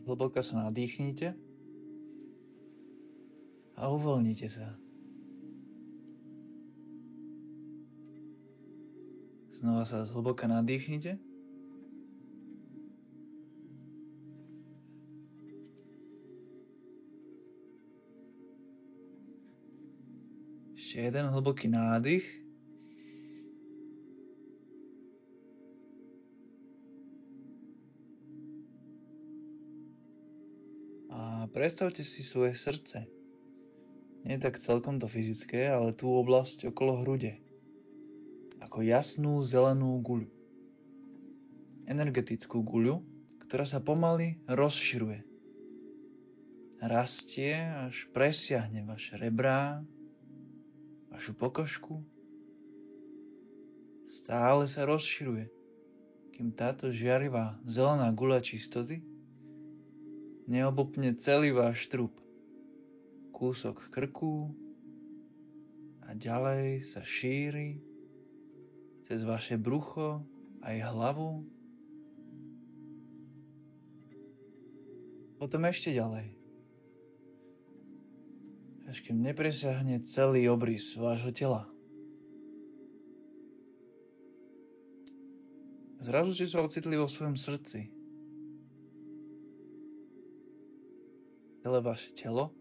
Zhlboka sa nadýchnite a uvoľnite sa. Znova sa zhlboka nadýchnite. Ešte jeden hlboký nádych. A predstavte si svoje srdce. Nie tak celkom to fyzické, ale tú oblasť okolo hrude. Ako jasnú zelenú guľu. Energetickú guľu, ktorá sa pomaly rozširuje. Rastie, až presiahne vaše rebrá, vašu pokožku. Stále sa rozširuje, kým táto žiarivá zelená guľa čistoty neobopne celý váš trup, kúsok krku a ďalej sa šíri cez vaše brucho aj hlavu, potom ešte ďalej, až kým nepresiahne celý obrys vášho tela. Zrazu ste sa ocitli vo svojom srdci. Celé vaše telo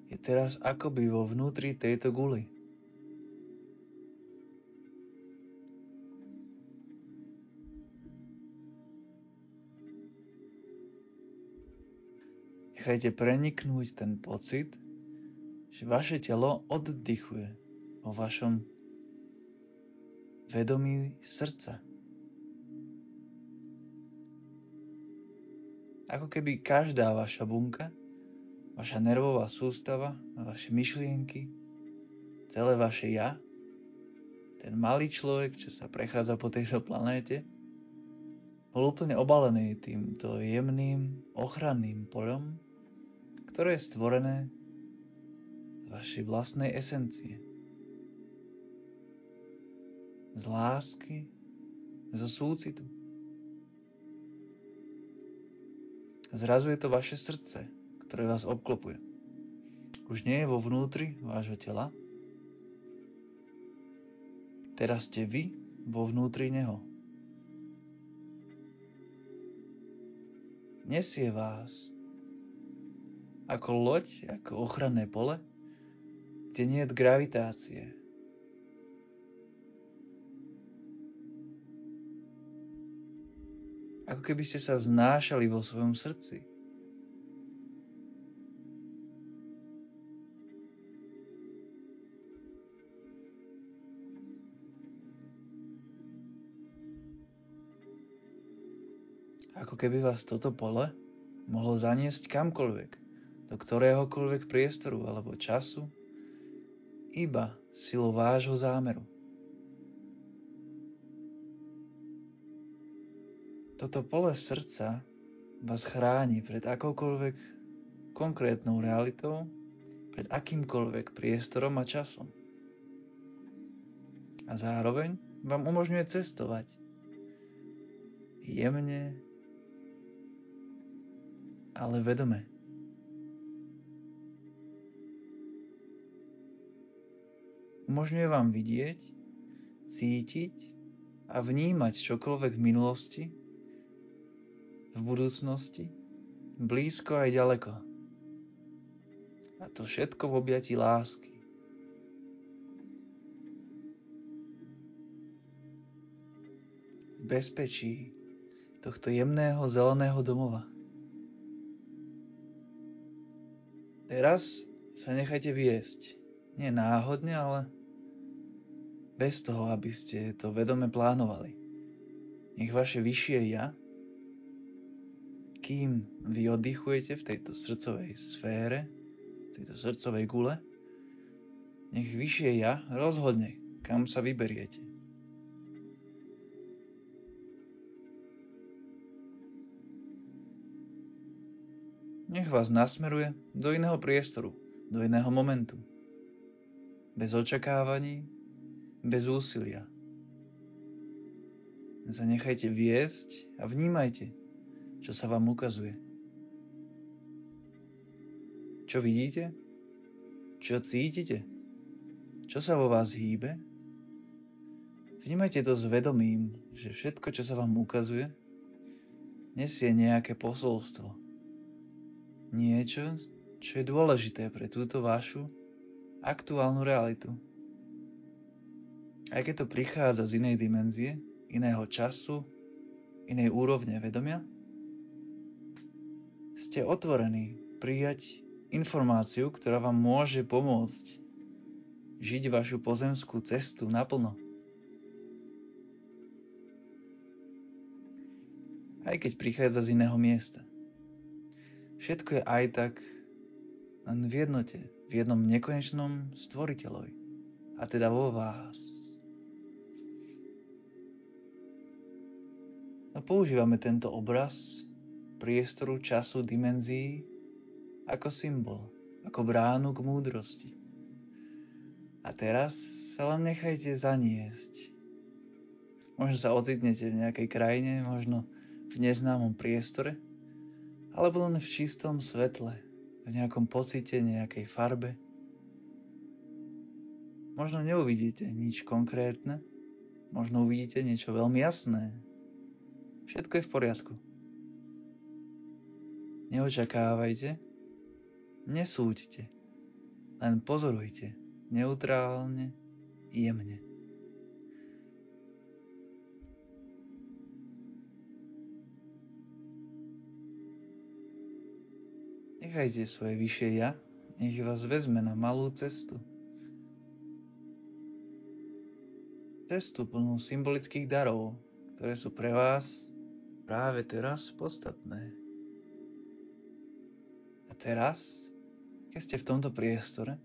je teraz akoby vo vnútri tejto guly. Nechajte preniknúť ten pocit, že vaše telo oddychuje vo vašom vedomí srdca. Ako keby každá vaša bunka, vaša nervová sústava, vaše myšlienky, celé vaše ja, ten malý človek, čo sa prechádza po tejto planéte, bol úplne obalený týmto jemným, ochranným poľom, ktoré je stvorené z vašej vlastnej esencie. Z lásky, zo súcitu. Zrazu je to vaše srdce, ktoré vás obklopuje. Už nie je vo vnútri vášho tela. Teraz ste vy vo vnútri neho. Nesie vás ako loď, ako ochranné pole, kde nie je gravitácie. Ako keby ste sa vznášali vo svojom srdci. Ako keby vás toto pole mohlo zaniesť kamkoľvek, do ktoréhokoľvek priestoru alebo času, iba silou vášho zámeru. Toto pole srdca vás chráni pred akoukoľvek konkrétnou realitou, pred akýmkoľvek priestorom a časom. A zároveň vám umožňuje cestovať jemne, ale vedome. Umožňuje vám vidieť, cítiť a vnímať čokoľvek v minulosti, v budúcnosti, blízko aj ďaleko. A to všetko v objatí lásky. V bezpečí tohto jemného zeleného domova. Teraz sa nechajte viesť. Nie náhodne, ale bez toho, aby ste to vedome plánovali. Nech vaše vyššie ja, kým vy oddychujete v tejto srdcovej sfére, v tejto srdcovej gule, nech vyššie ja rozhodne, kam sa vyberiete. Nech vás nasmeruje do iného priestoru, do iného momentu. Bez očakávaní, bez úsilia. Zanechajte viesť a vnímajte, čo sa vám ukazuje. Čo vidíte? Čo cítite? Čo sa vo vás hýbe? Vnímajte to s vedomím, že všetko, čo sa vám ukazuje, nesie nejaké posolstvo. Niečo, čo je dôležité pre túto vašu aktuálnu realitu. Aj keď to prichádza z inej dimenzie, iného času, inej úrovne vedomia, ste otvorení prijať informáciu, ktorá vám môže pomôcť žiť vašu pozemskú cestu naplno. Aj keď prichádza z iného miesta. Všetko je aj tak len v jednote, v jednom nekonečnom stvoriteľovi, a teda vo vás. A používame tento obraz priestoru, času, dimenzií ako symbol, ako bránu k múdrosti. A teraz sa len nechajte zaniesť. Možno sa ocitnete v nejakej krajine, možno v neznámom priestore, alebo len v čistom svetle, v nejakom pocite, nejakej farbe. Možno neuvidíte nič konkrétne, možno uvidíte niečo veľmi jasné. Všetko je v poriadku. Neočakávajte, nesúďte, len pozorujte, neutrálne, jemne. Nechajte svoje vyššie ja, nech vás vezme na malú cestu. Cestu plnú symbolických darov, ktoré sú pre vás práve teraz podstatné. A teraz, keď ste v tomto priestore,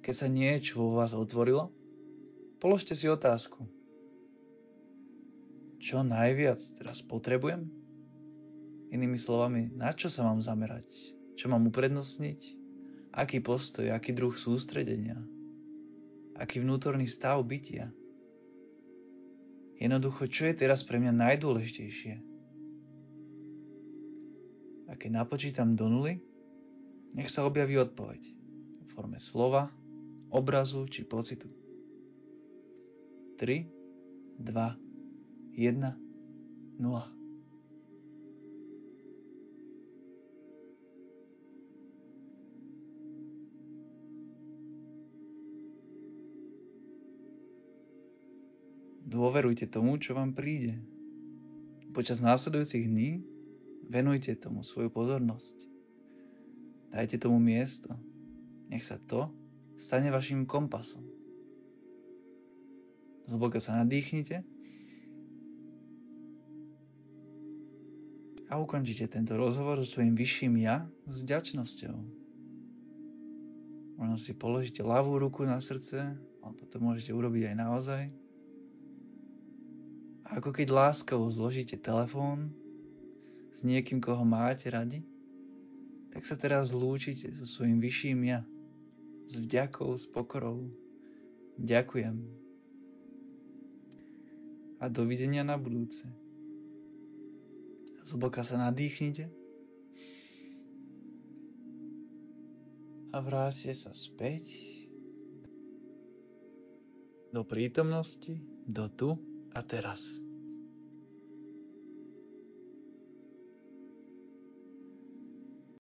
keď sa niečo vo vás otvorilo, položte si otázku. Čo najviac teraz potrebujem? Inými slovami, na čo sa mám zamerať? Čo mám uprednostniť? Aký postoj, aký druh sústredenia? Aký vnútorný stav bytia? Jednoducho, čo je teraz pre mňa najdôležitejšie? A keď napočítam do nuly, nech sa objaví odpoveď v forme slova, obrazu či pocitu. 3, 2, 1, 0. Dôverujte tomu, čo vám príde. Počas následujúcich dní venujte tomu svoju pozornosť. Dajte tomu miesto. Nech sa to stane vašim kompasom. Zhlboka sa nadýchnite a ukončite tento rozhovor so svojím vyšším ja s vďačnosťou. Možno si položíte ľavú ruku na srdce, alebo to môžete urobiť aj naozaj. A ako keď láskavo zložíte telefón s niekým, koho máte radi, tak sa teraz zlúčite so svojím vyšším ja, s vďakou, s pokorou. Ďakujem. A dovidenia na budúce. Zhlboka sa nadýchnite a vráťte sa späť do prítomnosti, do tu a teraz.